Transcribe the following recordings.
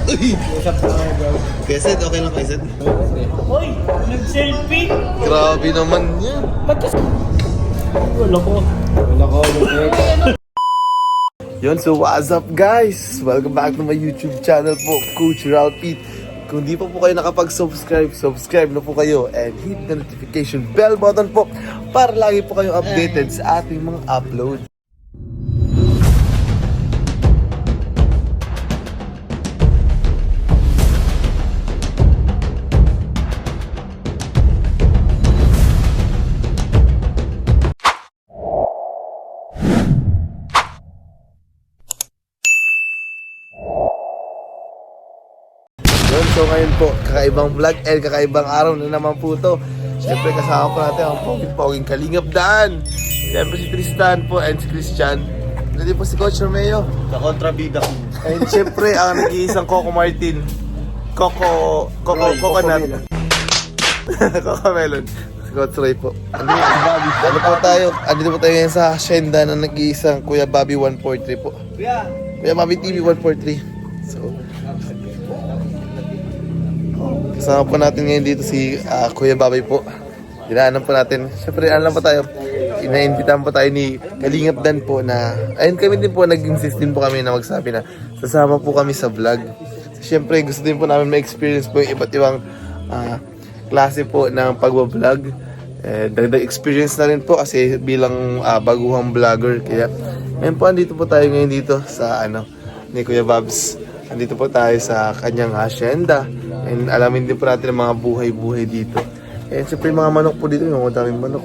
Uy! Usap na kayo, bro. Keset, okay lang Keset? Hoy! Nag-selfie! Grabe naman yan. Wala ko. Yun, so what's up guys? Welcome back to my YouTube channel po, Coach Ralph Pete. Kung di pa po kayo nakapag-subscribe, subscribe na po kayo and hit the notification bell button po para lagi po kayong updated sa ating mga upload. Yun, so ngayon po, kakaibang vlog and kakaibang araw na naman po to. Siyempre kasama po natin ang poging Kalingap Dan. Siyempre si Tristan po and si Christian. Nandito po si Coach Romeo. Sa kontrabida ko. And siyempre ang nag-iisang Coco Martin. Coconut. Coco Melon. Si Coach Roy po. Ano po tayo? Andito po tayo ngayon sa hacienda ng nag-iisang Kuya Bobby 143 po. Kuya Bobby TV 143. So, kasama po natin ngayon dito si Kuya Babay po. Dinaanan po natin. Siyempre, alam po tayo, ina-invitahan po tayo ni Kalingap Dan po na, ayun kami din po, nag-insist din po kami na magsabi na sasama po kami sa vlog. Siyempre, gusto din po namin ma-experience po yung iba't ibang klase po ng pag-vlog. Dagdag experience na rin po kasi bilang baguhang vlogger. Kaya, ngayon po, andito po tayo ngayon dito sa ni Kuya Babs. Andito po tayo sa kanyang hacienda. And alamin din po natin ang mga buhay-buhay dito. And siyempre mga manok po dito, yung daming manok.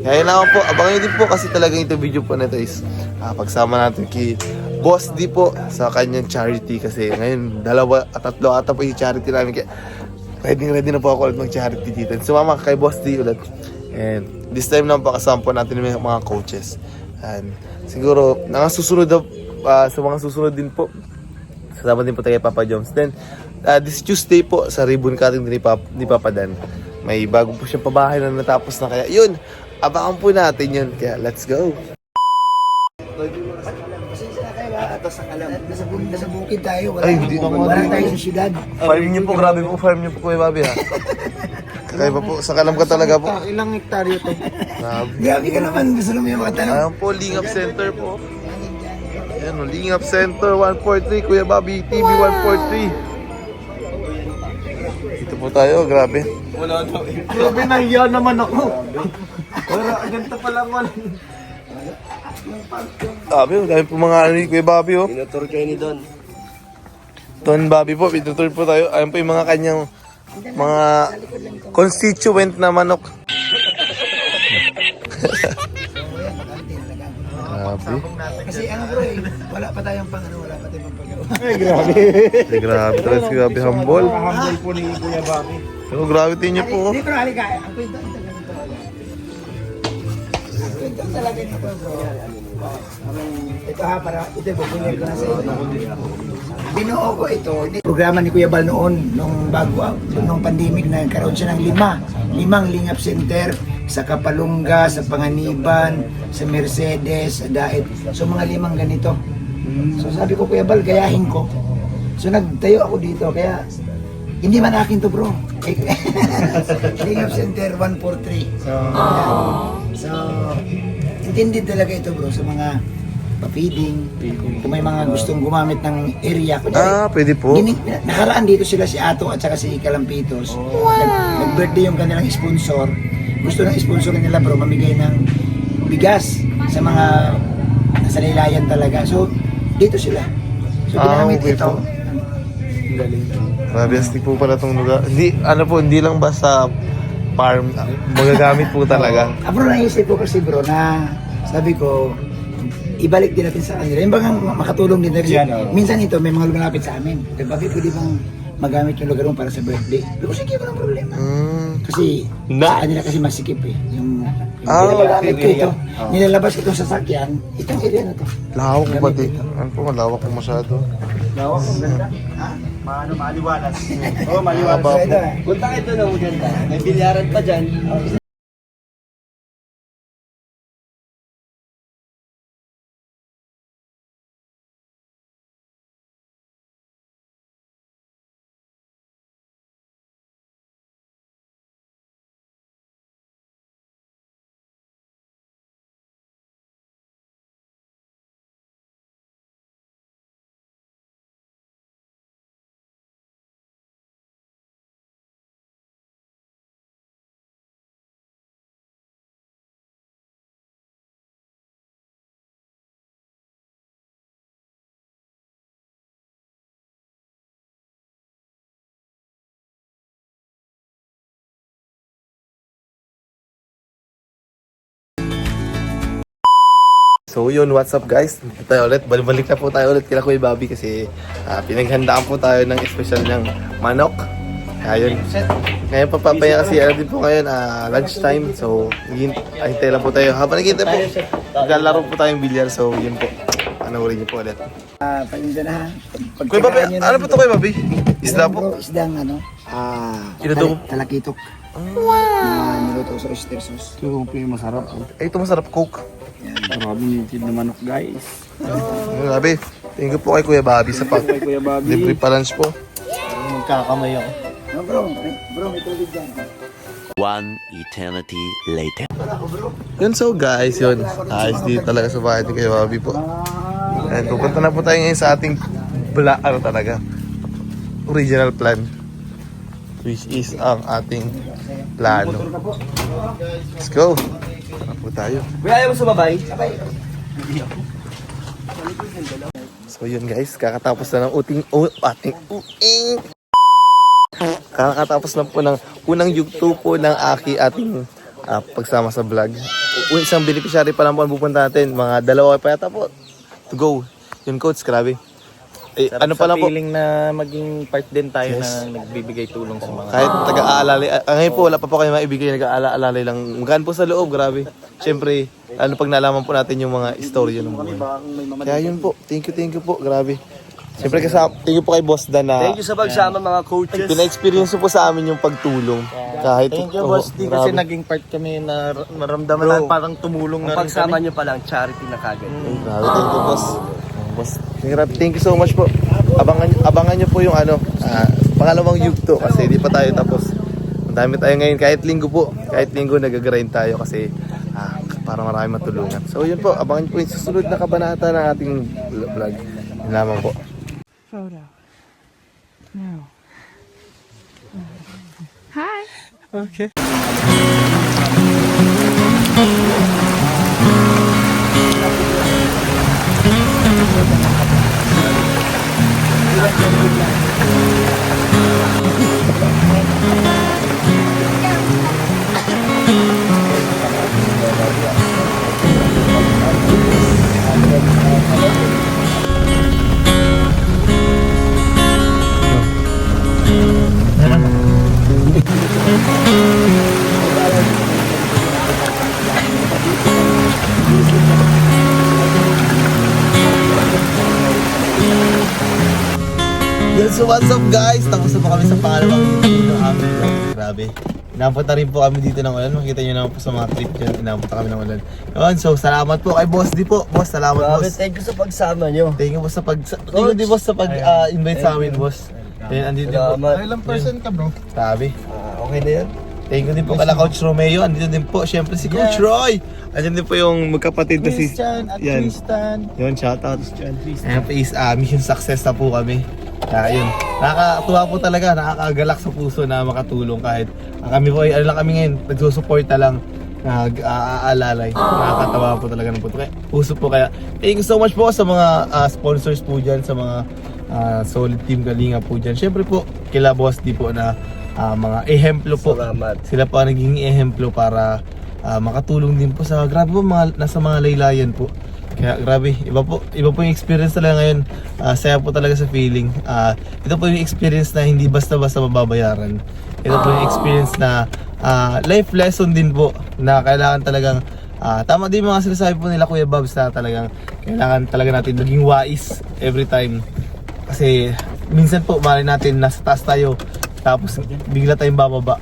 Kaya yun lang po, abangan nyo din po kasi talagang ito video po na ito is pagsama natin kay Boss D po sa kanyang charity. Kasi ngayon, 2 at 3 ata po yung charity namin. Kaya ready na po ako ulit mag-charity dito. And sumama kay Boss D ulit. And this time naman po kasama po natin yung mga coaches. And siguro, sa mga susunod din po, kasama din po tayo kay Papa Jones. Then, this Tuesday po sa ribbon cutting ni Papa Dan. May bago po siyang pabahay na natapos na, kaya yun, abangan po natin yun. Kaya let's go. Pasensya na kayo ha, atas sa kalam. Nasa bukid tayo, Ay, hindi naman. wala tayo sa syudad. Farm niyo po, grabe po farm niyo po Kuya Bobby ha. Kaya pa po, sa kalam ka talaga po. Ilang hektaryo to? Grabe. Grabe ka naman, gusto naman yung mga tanong. Ayan po, Lingap Center po. Ayan o, Lingap Center 143, Kuya Bobby TV 143. Dito po tayo, grabe. Wala daw. Grabe, nahiya naman ako. Wala, ganito pa lang wala. Grabe, dami po mga ni Kuya Bobby oh. Tinutur kayo ni Don. Don Bobby po, pitutur po tayo. Ayan po yung mga kanyang mga constituent na manok. Grabe. Kasi bro wala pa tayong wala pa tayong pagawa. Ay, grabe. Ay, grabe talaga si Grabe humble. Humble po ni Kuya Bobby. Pero gravity niyo po oh. Dito halika, ang kwento ganito. Ang kwento talaga nito bro. Ito para ito bubunyan ko na sa inyo. Binuo ko ito, programa ni Kuya Bal noon, nung nung pandemic na nagkaroon siya ng 5 Lingap Center sa Kapalungga, sa Panganiban, sa Mercedes, sa Daet. So mga 5 ganito. So sabi ko Kuya Bal, gayahin ko. So nagtayo ako dito, kaya hindi man akin to bro. Lingap Center 143. So intended talaga ito bro sa mga pa-feeding, kung may mga gustong gumamit ng area. Pwede po. Nakaraan dito sila si Ato at saka si Kalampitos. Nag-birthday yung kanilang sponsor. Gusto ng sponsor nila bro, mamigay ng bigas sa mga nasa laylayan talaga. So, dito sila. So, ginamit okay ito. po. Grabe, astig po pala itong lugar. Hindi lang basta farm, magagamit po talaga. Bro, naisip ko kasi bro na sabi ko, ibalik din natin sa kanila. Yung bagang makatulong din kasi minsan ito may mga lumalapit sa amin. Diba, pwede bang magamit yung lugar mo para sa birthday? Pero sige, walang problema. Kasi sa kanila kasi masikip eh. Yung nilalabas ko ito. Nilalabas ko itong sasakyan, itong area na to. Lawak po ba dito? Ano po, malawak po masyado. Lawak, ang ganda. Ha? Maliwalas. Oo, Maliwalas. maliwalas. Punta ito na maganda. May bilyaran pa dyan. So yun, what's up guys? Dito tayo ulit. Balik na po tayo ulit kila Kuya Bobby kasi pinaghandaan po tayo ng special niyang manok. Kaya yun. Ngayon papapaya kasi din po ngayon lunchtime. So hintay lang po tayo. Habang naghihintay po, naglalaro po tayong bilyar. So yun po. Panoorin niyo po ulit. Paninda na ha. Kuya Bobby, ano po ito Kuya Bobby? Isda po? Isdang Inadobo? talakitok. Na niluto sa oyster sauce. Ito yung masarap. Ito masarap Coke. Grabe yung na manok guys. Grabe. Thank you po kay Kuya Bobby sa pag Kay Kuya Bobby. libre pa lunch po. Magkakamay ako. No, bro, may tubig dyan. One eternity later. Yun so guys, yun. Ayos dito talaga sa bahay ni Kuya Bobby po. And pupunta na po tayo ngayon sa ating talaga. Original plan. Which is ang ating plano. Let's go. Tara po tayo. Kuya, ayaw mo sumabay? So yun guys, kakatapos na ng ating uing. Kakatapos lang po ng unang yugto po ng ating pagsama sa vlog. Isang beneficiary pa lang po ang pupunta natin. Mga 2 pa yata po to go. Yun coach, grabe. Ano pa lang po, Feeling na maging part din tayo Yes. na nagbibigay tulong sa mga... kahit taga-aalalay. Ngayon po, wala pa po kayo maibigay, nag-aalalay lang. Magaan po sa loob, grabe. Siyempre, lalo pag nalaman po natin yung mga istorya ng buhay. Kaya yun po, thank you po, grabe. Siyempre thank you po kay Boss Dan na Thank you sa pagsama mga coaches. pina-experience po sa amin yung pagtulong. Kahit, Thank you, oo, Boss D, kasi grabe. naging part kami na maramdaman na parang tumulong na rin Pagsama kami. nyo pa lang, charity na kagad. Grabe, thank you boss. Boss, thank you so much po. Abangan nyo po yung pangalawang yugto kasi di pa tayo tapos. Ang dami tayo ngayon, kahit linggo po. Kahit linggo nag-grind tayo kasi para marami matulungan. So yun po, abangan nyo po yung susunod na kabanata ng ating vlog. Yun lamang po. Photo. No. Hi. Okay. So what's up guys? Tapos na po kami sa pangalawang video ng aming vlog. Grabe. Inapunta rin po kami dito ng ulan. Makikita nyo naman po sa mga trip dyan. Inapunta kami ng ulan. Yun, so salamat po kay Boss D po. Boss, salamat Grabe, boss. thank you sa pagsama nyo. Thank you po sa thank you din boss sa invite sa amin boss. Then andito din po. Salamat. Ilang person ka bro? Sabi. Okay na yan? Thank you din po kala Coach Romeo. Andito din po syempre si Coach Roy. Andito din po yung magkapatid na si Christian at yan. Tristan. Yun, shoutout. Christian, Tristan. Ayan po is mission success na po kami. Kaya yun, nakakatuwa po talaga, nakakagalak sa puso na makatulong kahit kami po ay ano lang kami ngayon, nagsusuporta lang, nag-aalalay. Nakakatawa po talaga ng puso po. Kaya thank you so much po sa mga sponsors po dyan, sa mga solid team Kalinga po dyan. Siyempre po, kila Boss D po na mga ehemplo po. Salamat. Sila po ang naging ehemplo para makatulong din po sa grabe po nasa mga laylayan po. Kaya grabe, iba po yung experience talaga ngayon. Saya po talaga sa feeling. Ito po yung experience na hindi basta-basta mababayaran. Ito po yung experience na life lesson din po na kailangan talagang tama din mga sinasabi po nila Kuya Babs na talagang kailangan talaga natin maging wise every time. Kasi minsan po mali natin nasa taas tayo tapos bigla tayong bababa.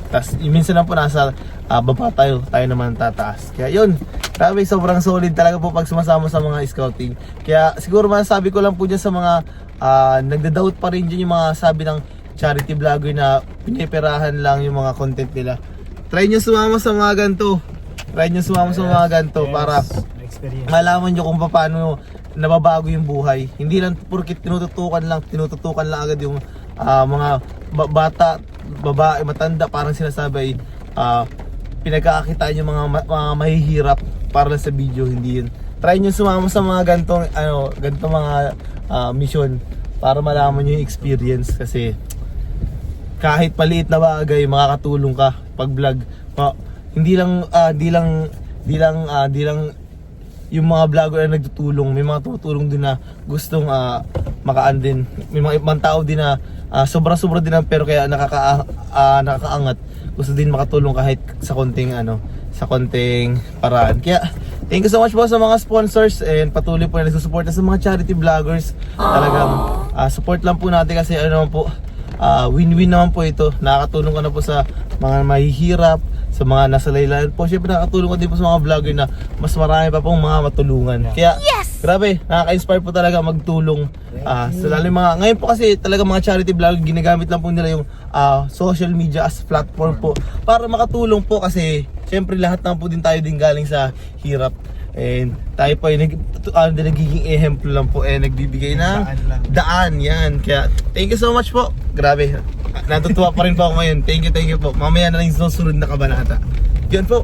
Tapos minsan lang po nasa baba tayo naman tataas. Kaya yun, grabe, sobrang solid talaga po pag sumasama sa mga scouting. Kaya siguro masasabi ko lang po dyan sa mga nagda-doubt pa rin dyan yung mga sabi ng charity vlogger na piniperahan lang yung mga content nila. Try nyo sumama sa mga ganito. Para malaman nyo kung paano nababago yung buhay. Hindi lang porkit tinututukan lang agad yung mga bata, babae, matanda, parang sinasabi pinagkakakitaan yung mga mahihirap para lang sa video, hindi yun. Try nyo sumama sa mga ganitong mga mission para malaman nyo yung experience kasi kahit paliit na bagay makakatulong ka pag vlog. Hindi lang yung mga vlogger na nagtutulong, may mga tumutulong din na gustong makaan din. May mga ibang tao din na sobra-sobra din pero kaya nakakaangat. Gusto din makatulong kahit sa konting sa konting paraan. Kaya thank you so much po sa mga sponsors and patuloy po na nagsusuporta sa mga charity vloggers. Talagang support lang po natin kasi po, win-win naman po ito. Nakakatulong ka na po sa mga mahihirap, sa mga nasa laylayan po. Siyempre nakakatulong ka din po sa mga vlogger na mas marami pa pong mga matulungan. Kaya grabe, nakaka-inspire po talaga magtulong. Sa lalo mga, ngayon po kasi talaga mga charity vlogger, ginagamit lang po nila yung social media as platform po para makatulong po kasi siyempre lahat naman po din tayo din galing sa hirap. And tayo po ay nagiging ehemplo lang po nagbibigay ng daan yan. Kaya thank you so much po. Grabe, natutuwa pa rin po ako ngayon. Thank you po. Mamaya na lang yung susunod na kabanata. Yan po.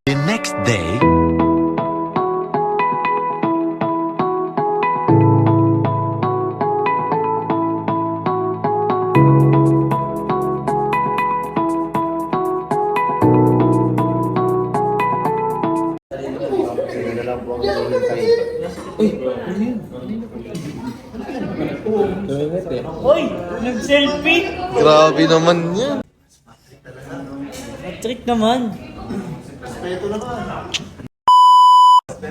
The next day. Hoy! Nag-selfie! Grabe naman yan. Trick naman!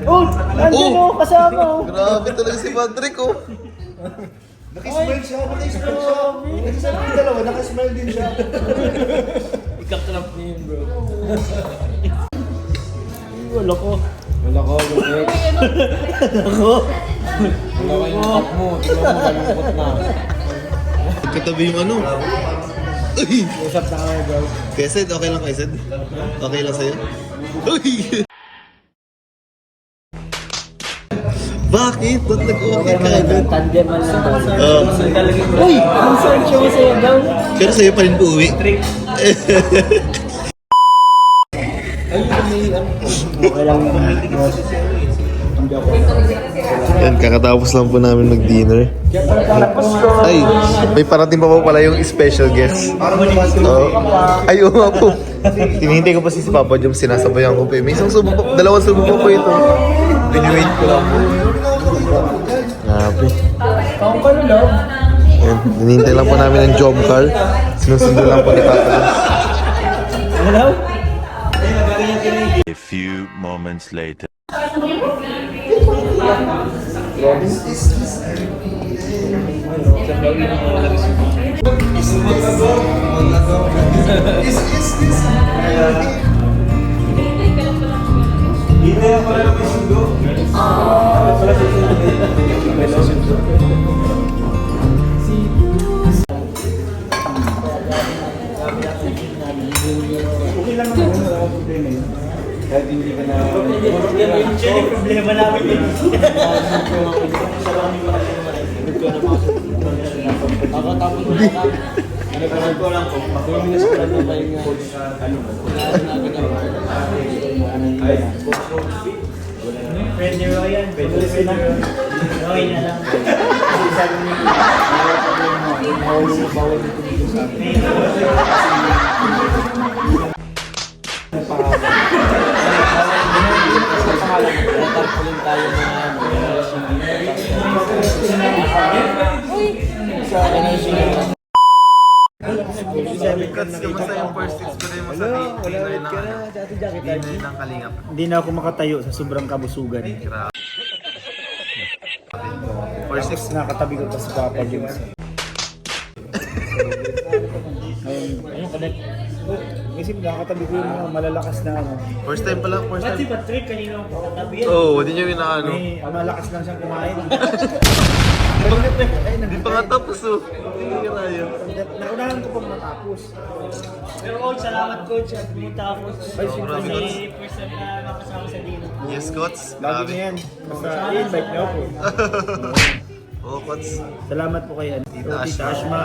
Oh! Nandun oh! Kasama oh! Grabe talaga si Patrick oh. Nakismile siya. Nakismile yung dalawa, nakismile din siya. Ikakrap niya yun bro. Wala ko. Wala ko, Lumek. Wala ko yung cup mo. Tingnan mo, malungkot na. Katabi yung Uy! Usap na kami, bro. Kesed, okay lang Kesed? Okay lang sa'yo? Uy! Bakit? Ba't nag-okay ka agad? Tandeman lang daw. Oo. Uy! Ang search mo sa'yo daw. Pero sa'yo pa rin po uwi. Okay lang naman. Yan, kakatapos lang po namin mag-dinner. Ay, may parating pa po pala yung special guest. Ay, oo nga po. Hinihintay ko pa si Papa Jom, sinasabayan ko po. May isang subo po, dalawang subo po ito. Biniwait ko lang po. Grabe. Yan, hinihintay lang po namin ng Jom car. Sinusundo lang po ni Papa Jom. A few moments later. Problema namin yun. Friend ni Ryan, pwede na. Okay na lang. Kamusta yung first six ko rin mo sa dinner ng Kalingap? Hindi na ako makatayo sa sobrang kabusugan. First six. Nakatabi ko pa si Papa James. Ayun, connect. Kasi nakatabi ko yung mga malalakas na First time pala, first Ba't si time. Patrick kanina ang pakatabi yan? Oo, hindi niya inaano. may malakas lang siyang kumain. Hindi pa nga tapos oh. Hindi ka tayo. Naunahan ko pong matapos. Pero coach, salamat coach at pumunta ako. Marami, coach. Kasi first time na makasama sa dino. Yes, coach. Lagi na yan. Basta i-invite niyo ako. Oo, coach. Salamat po kay Tita Tita Ashma. Ashma.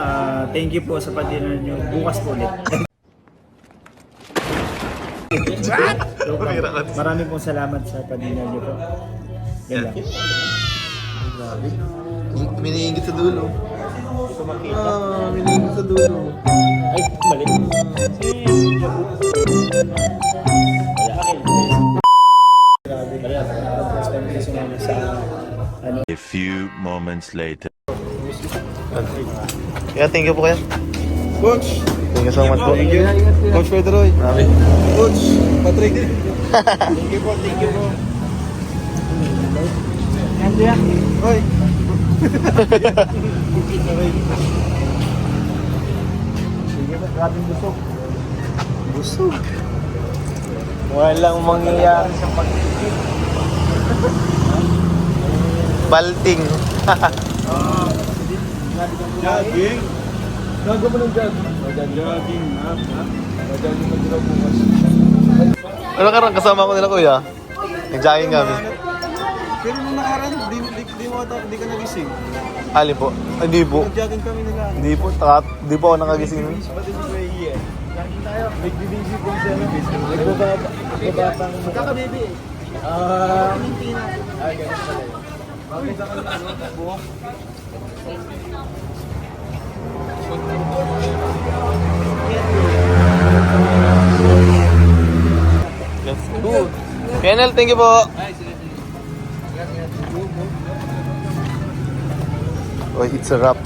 Thank you po sa pag-dinner niyo. Bukas po ulit. Pumira, coach. Marami pong salamat sa pag-dinner niyo po. Yan lang. Grabe. Miniingit sa dulo. Miniingit sa dulo. Ay, mali. A few moments later. Kaya thank you po kaya. Coach! Thank you so much po. Coach Pedroy! Marami. Coach! Patrick! Thank you po, thank you po. Andrea. Hoy! Sige po, grabing busog. Busog. Walang mangyayari sa pag-ibig. Balting. Jogging! Gago mo ng jogging. Jogging, ha? Jogging mo dito bukas. Ano karang kasama ko nila kuya? Nag-jogging kami. Pero nung nakaraan, di ka nagising. Alin po? Hindi po. Nag-jogging kami nila. Hindi po. Hindi po ako nakagising. Ba't yung may iya? Jogging tayo. Nagbibisi po siya. Nagbababang. Magkakabibi eh. Ganun pala yun. Bakit sa kanya, buhok? Let's go. PNL, thank you po. Oh, it's a wrap.